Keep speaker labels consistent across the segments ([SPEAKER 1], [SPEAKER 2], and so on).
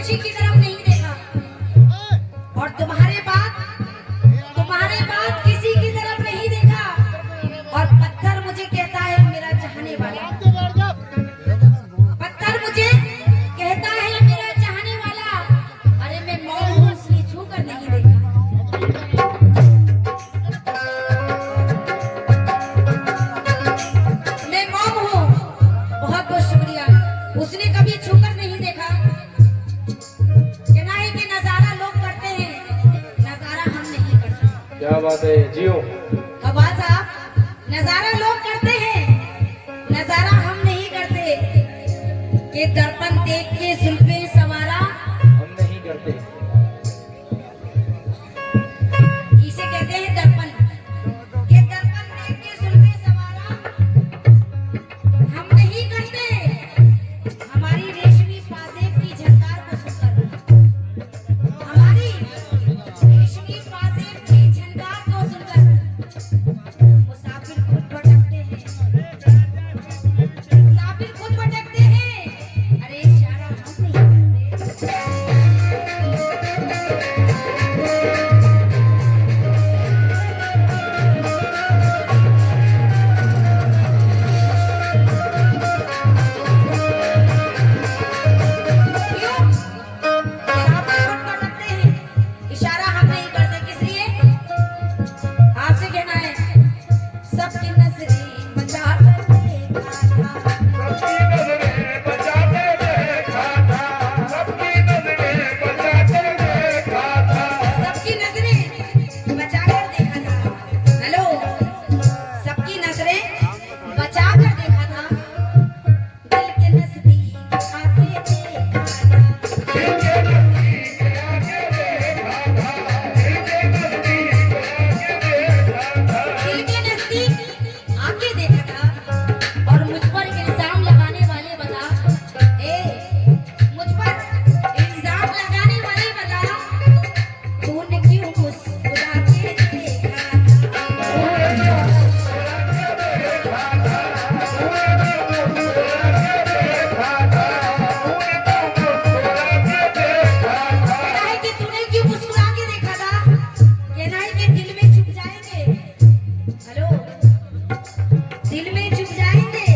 [SPEAKER 1] किसी की तरफ नहीं देखा और तुम्हारे बाद किसी की तरफ नहीं देखा और पत्थर मुझे कहता है मेरा चाहने वाला, पत्थर मुझे कहता है मेरा चाहने वाला। अरे मैं मौन हूँ इसलिए छू कर नहीं देखा। मैं मौन हूँ, बहुत बहुत शुक्रिया। उसने कभी छू कर नहीं देखा। कहना है कि नजारा लोग करते हैं, नजारा हम नहीं करते।
[SPEAKER 2] क्या बात है जियो।
[SPEAKER 1] कबाल साहब, नजारा लोग करते हैं, नजारा हम नहीं करते। कि दर्पण देख के जुल्फे सवारा
[SPEAKER 2] हम नहीं करते।
[SPEAKER 1] इसे कहते हैं दर्पण। कि दर्पण देख के जुल्फे सवारा हम नहीं करते। हमारी रेशमी पाजेब की झनकार को सुनकर, हमारी रेशमी पाजेब की झनकार को सुनकर मुसाफिर खुद भटकते हैं, मुसाफिर खुद भटकते हैं। अरे इशारा हम नहीं करते। क्यों? मुसाफिर खुद भटकते हैं, इशारा हम नहीं करते। किस लिए? आपसे कहना है सबकी नजरें बचा कर देखा था,
[SPEAKER 2] सबकी नजरें बचाते देखा था, सबकी नजरें बचाते देखा था।
[SPEAKER 1] सबकी नजरें बचा कर देखा था। हेलो, सबकी नजरें बचा कर देखा था, दिल के नजदीक आके देखा था,
[SPEAKER 2] दिल के नजदीक आके देखा था, दिल के नजदीक आके देखा था।
[SPEAKER 1] दिल के नजदीक आके देखा था। और मुझ पर इल्जाम लगाने वाले बता, मुझ पर इल्जाम लगाने वाले बता, तूने क्यों मुस्कुरा के देखा था? कहना है कि तूने क्यों मुस्कुरा के देखा था? कहना है कि दिल में छुप जाएंगे। हेलो, दिल में छुप जाएंगे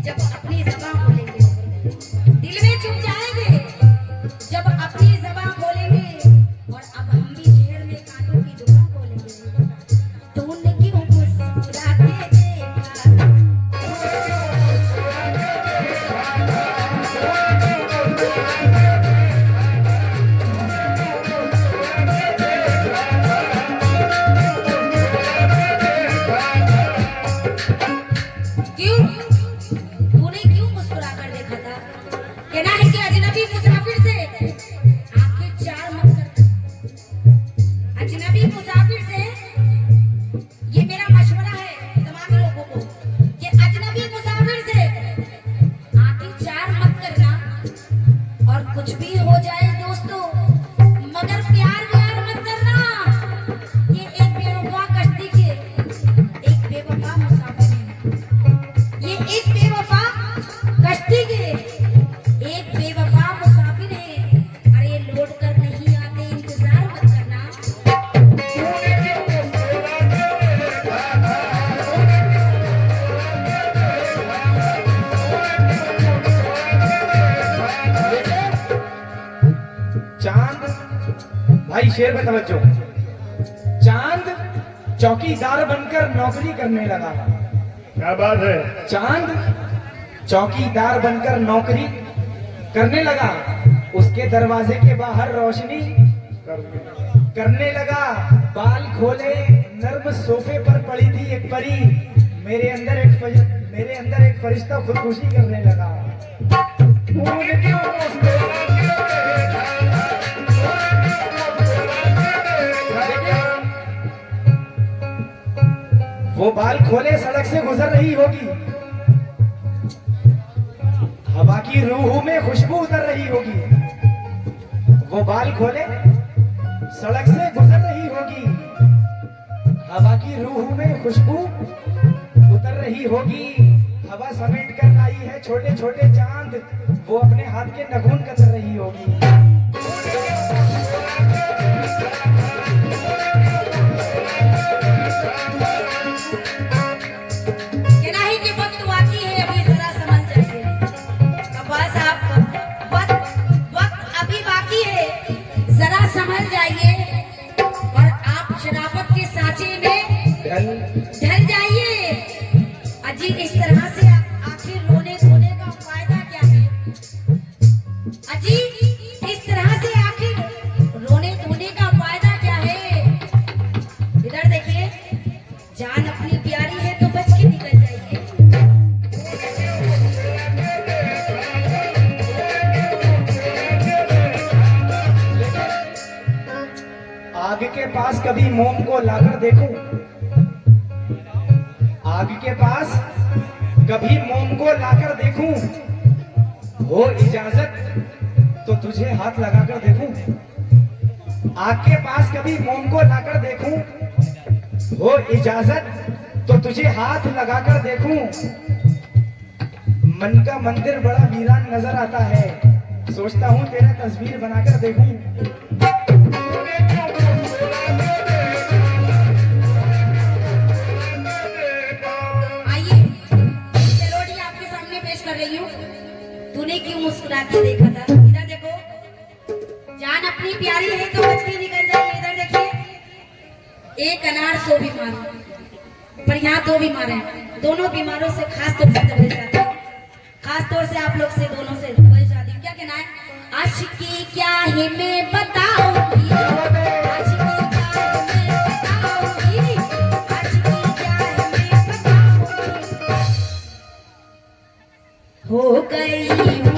[SPEAKER 1] जब अपनी ज़बान खोलेंगे। दिल में छुप जाएंगे जब अपनी ज़बान खोलेंगे। और अब हम भी शहर में कांटों की दुकान खोलेंगे। तूने क्यों मुस्कुरा के देखा था? क्यों? तूने क्यों मुस्कुरा कर देखा था? कहना है कि अजनबी मुसाफिर से आंखें चार मत कर। अजनबी मुसाफिर से, ये मेरा मशवरा है तमाम लोगों को, कि अजनबी मुसाफिर से आंखें चार मत करना। और कुछ भी हो जाए दोस्तों, मगर प्यार व्यार मत करना। ये एक बेवफा कश्ती के एक बेवफा मुसाफिर है। ये एक बेवफा कश्ती के एक बेवफा मुसाफिर है। अरे लौट कर नहीं आते, इंतजार मत करना।
[SPEAKER 2] चांद भाई शेर में तवज्जो। चांद चौकीदार बनकर नौकरी करने लगा।
[SPEAKER 3] क्या बात है।
[SPEAKER 2] चांद चौकीदार बनकर नौकरी करने लगा। उसके दरवाजे के बाहर रोशनी करने लगा। बाल खोले, नर्म सोफे पर पड़ी थी एक परी। मेरे अंदर एक फरिश्ता खुदकुशी करने लगा। तूने क्यों मुस्कुरा के देखा था? वो बाल खोले सड़क से गुजर रही होगी। हवा की रूह में खुशबू उतर रही होगी। वो बाल खोले सड़क से गुजर रही होगी। हवा की रूह में खुशबू उतर रही होगी। हवा समेट कर लाई है छोटे छोटे चांद, वो अपने हाथ के नखून कतर रही होगी।
[SPEAKER 1] कहना है कि वक्त आती है अभी जरा समझ जाइए। अब बस आप वक्त अभी बाकी है, जरा समझ जाइए और आप शराफत के सांचे में ढल जाइए। अजी इस तरह से आखिर रोने धोने का फायदा क्या है? अजी इस तरह से आखिर रोने धोने का फायदा क्या है? इधर देखिए, जान अपनी प्यारी है तो बच के निकल जाइए।
[SPEAKER 2] आग के पास कभी मोम को लाकर देखूं, आग के पास कभी मोम को लाकर देखूं, हो इजाजत तो तुझे हाथ लगाकर देखूं। आग के पास कभी मोम को लाकर देखूं, हो इजाजत तो तुझे हाथ लगाकर देखूं। मन का मंदिर बड़ा वीरान नजर आता है, सोचता हूं तेरा तस्वीर बनाकर देखूं।
[SPEAKER 1] तूने क्यों मुस्कुरा के देखा था? इधर देखो, जान अपनी प्यारी है तो बच के निकल जाइए। इधर देखिए, एक अनार 100 बीमार, पर यहाँ 2 बीमार हैं। दोनों बीमारों से खास तौर से दबल जाती है, खास तौर से आप लोग से दोनों से दबल जाती है। क्या कहना है? आशिकी क्या है मैं बताऊंगी, हो गई हूँ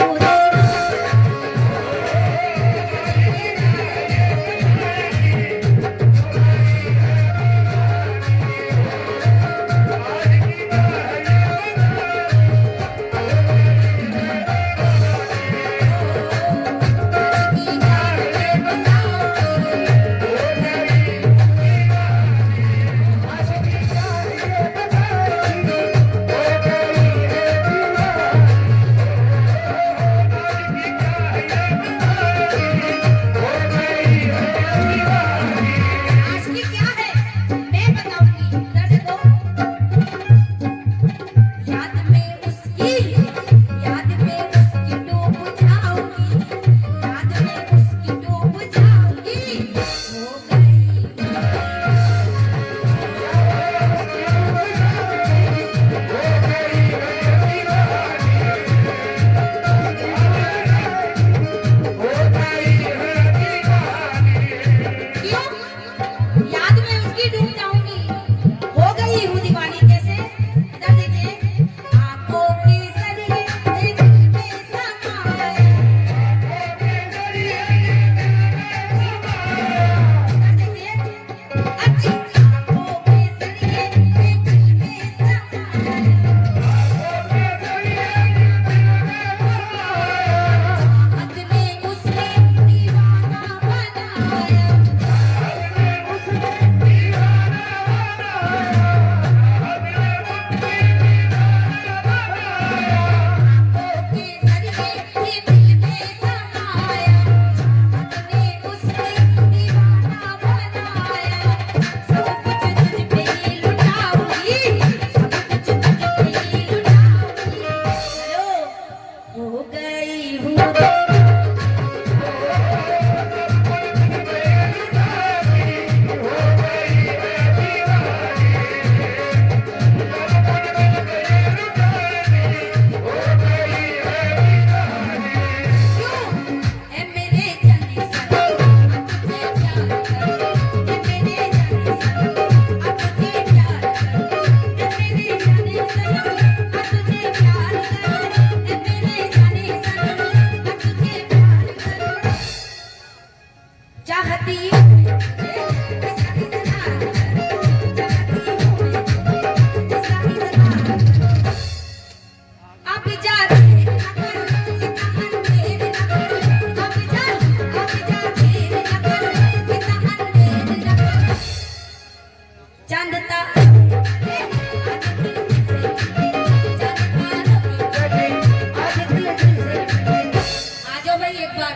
[SPEAKER 1] बार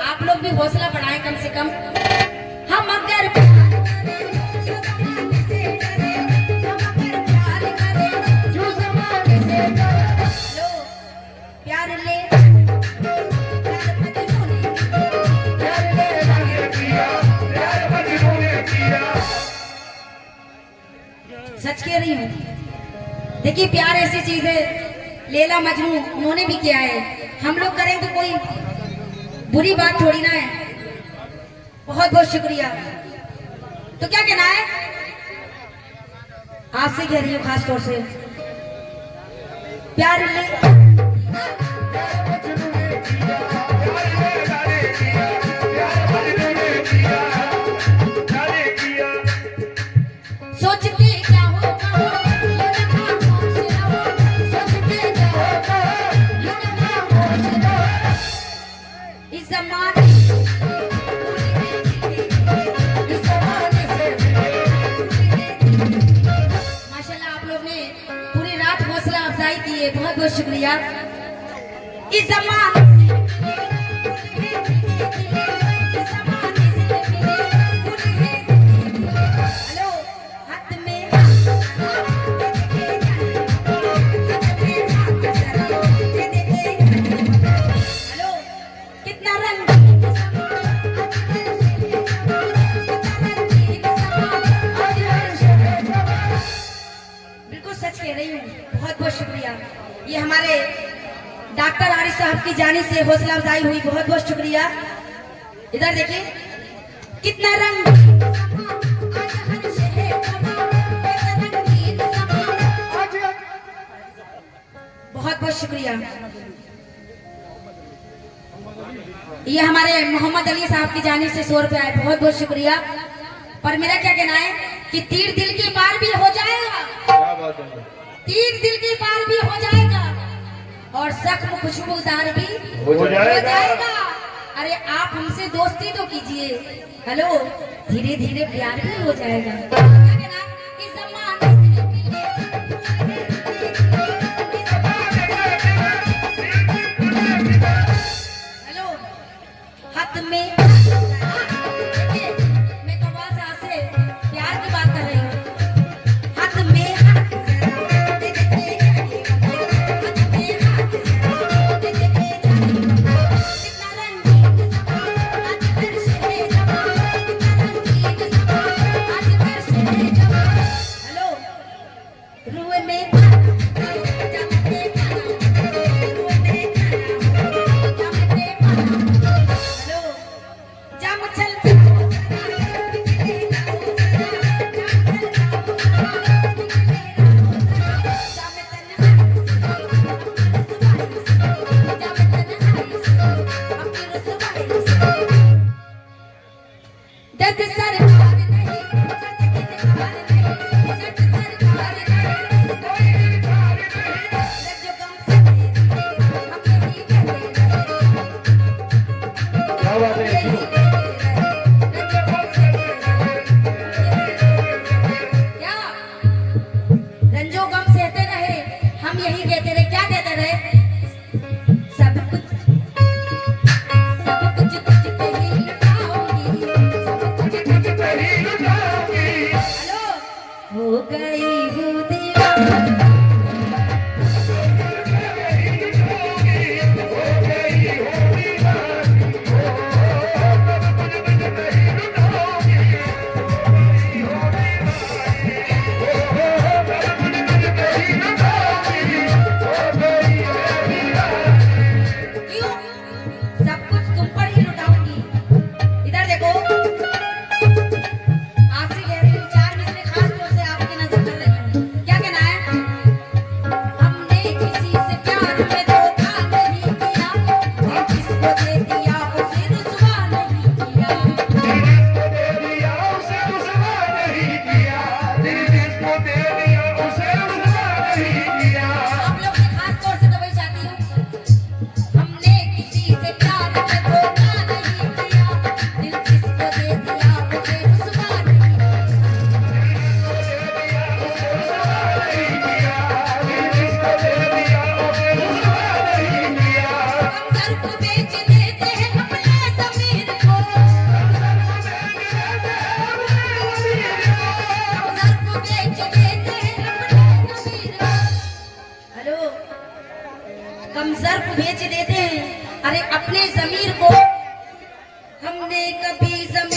[SPEAKER 1] आप लोग भी हौसला बढ़ाएं कम से कम। हम अगर प्यार करें जो ज़माने से डरे, हम अगर प्यार करें जो ज़माने से डरे। लो प्यार ले प्यार मजनू ने
[SPEAKER 3] प्यार ले किया, प्यार मजनू ने किया।
[SPEAKER 1] सच कह रही हूँ। देखिए प्यार ऐसी चीज है, लैला मजनू उन्होंने भी किया है, हम लोग करें तो कोई बुरी बात थोड़ी ना है। बहुत बहुत शुक्रिया। तो क्या कहना है आपसे कह रही हूँ खास तौर से, प्यार ले
[SPEAKER 3] प्यार मजनू ने किया, प्यार ले किया, प्यार मजनू ने किया, प्यार किया।
[SPEAKER 1] सोचते क्या होगा ये ना खामोश रहो, सोचते क्या होगा ये ना खामोश रहो। इस ज़माने माशाल्लाह आप लोग ने पूरी रात हौसला अफजाई की है, बहुत बहुत शुक्रिया। इस ज़माने हेलो हाथ में हेलो कितना रंग बिल्कुल सच कह रही हूँ। बहुत बहुत शुक्रिया। ये हमारे डॉक्टर आरिफ साहब की जानिब से हौसला अफजाई हुई, बहुत बहुत शुक्रिया। इधर देखिए कितना रंग बहुत बहुत शुक्रिया। ये हमारे मोहम्मद अली साहब की जानिब से 100 रुपए आए, बहुत बहुत शुक्रिया। पर मेरा क्या कहना है कि तीर दिल के पार भी हो जाएगा,
[SPEAKER 2] क्या बात है।
[SPEAKER 1] तीर दिल के पार भी हो जाएगा और जख्म खुशबूदार भी
[SPEAKER 3] हो जाएगा।
[SPEAKER 1] अरे आप हमसे दोस्ती तो कीजिए, हेलो धीरे धीरे प्यार भी हो जाएगा। क्या कहना है? इस ज़माने से मिले हेलो हाथ में मैं तो बस आपसे प्यार की बात कर रही हूँ। हाथ में हाथ जरा दे दे के जाने हाथ में हाथ जरा दे दे के जाने कितना रंगीन समा आज वर्ष है जमा, कितना रंगीन समा आज वर्ष है जमा। हेलो रुए में जमते पाना, रुए में जमते पाना। हेलो जम चलते दर्द सरकार नहीं, दर्द इनकार नहीं, दर्द सरकार नहीं, कोई इनकार नहीं। रज्जो गम से तेरे हम यही कहते रहे,
[SPEAKER 3] क्या बात है।
[SPEAKER 1] यही कहते रहे, रज्जो गम से तेरे क्या रंजो गम सहते रहे, हम यही कहते रहे। क्या कहते रहे? सब कुछ तुझ पे ही लुटाऊंगी, सब कुछ तुझ पे ही
[SPEAKER 3] लुटाऊंगी।
[SPEAKER 1] हेलो हो गई हूँ दीवाना।
[SPEAKER 3] हो गई हो दीवानी, हो
[SPEAKER 1] हमने कभी जमीन